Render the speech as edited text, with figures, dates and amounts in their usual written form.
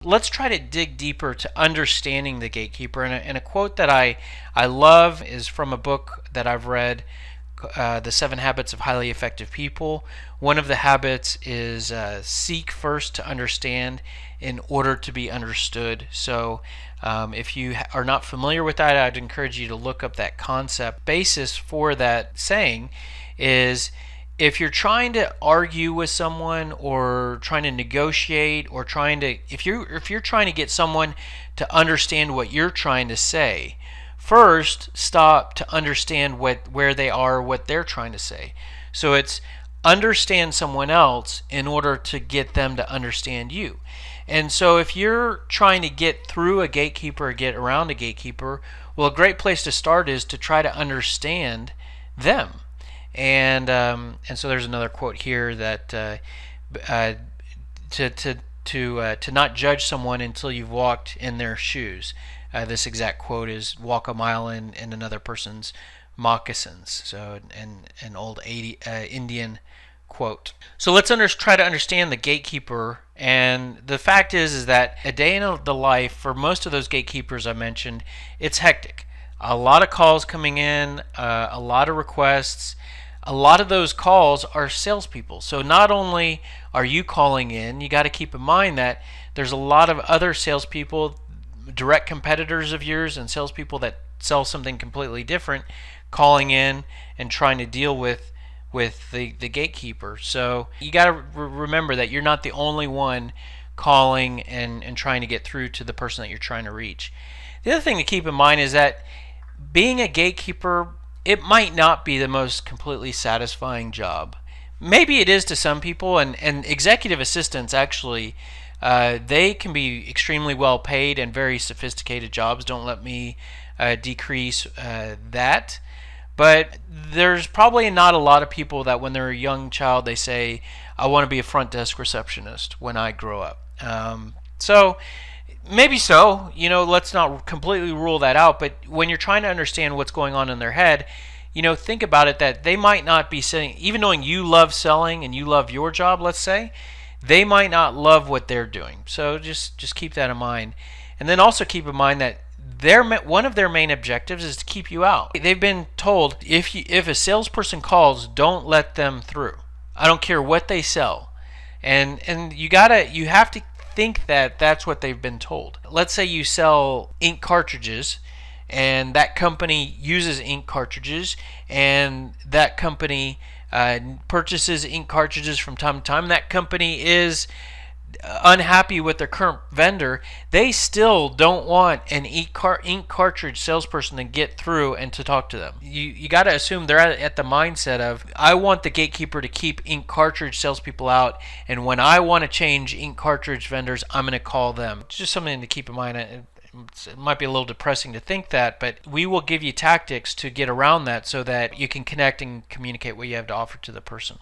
Let's try to dig deeper to understanding the gatekeeper. And a quote that I love is from a book that I've read, The 7 Habits of Highly Effective People. One of the habits is seek first to understand in order to be understood. So if you are not familiar with that, I'd encourage you to look up that concept. Basis for that saying is, if you're trying to argue with someone or trying to negotiate or if you're trying to get someone to understand what you're trying to say, first stop to understand where they are, what they're trying to say. So it's understand someone else in order to get them to understand you. And so if you're trying to get through a gatekeeper or get around a gatekeeper, well, a great place to start is to try to understand them. And so there's another quote here that to not judge someone until you've walked in their shoes. This exact quote is, walk a mile in another person's moccasins. So an old Indian quote. So let's try to understand the gatekeeper. And the fact is that a day in the life for most of those gatekeepers I mentioned, it's hectic. A lot of calls coming in, a lot of requests. A lot of those calls are salespeople. So not only are you calling in, you got to keep in mind that there's a lot of other salespeople, direct competitors of yours, and salespeople that sell something completely different, calling in and trying to deal with the gatekeeper. So you got to remember that you're not the only one calling and trying to get through to the person that you're trying to reach. The other thing to keep in mind is that being a gatekeeper, it might not be the most completely satisfying job. Maybe it is to some people, and executive assistants actually, they can be extremely well paid and very sophisticated jobs. Don't let me decrease that. But there's probably not a lot of people that when they're a young child they say, I want to be a front desk receptionist when I grow up. So maybe so, let's not completely rule that out, but when you're trying to understand what's going on in their head, think about it that they might not be saying, even knowing you love selling and you love your job, let's say, they might not love what they're doing. So just keep that in mind. And then also keep in mind that one of their main objectives is to keep you out. They've been told, if a salesperson calls, don't let them through. I don't care what they sell. And you have to think that that's what they've been told. Let's say you sell ink cartridges, and that company uses ink cartridges, and that company purchases ink cartridges from time to time. That company is unhappy with their current vendor. They still don't want an ink cartridge salesperson to get through and to talk to them. You got to assume they're at the mindset of, I want the gatekeeper to keep ink cartridge salespeople out, and when I want to change ink cartridge vendors, I'm going to call them. It's just something to keep in mind. It might be a little depressing to think that, but we will give you tactics to get around that so that you can connect and communicate what you have to offer to the person.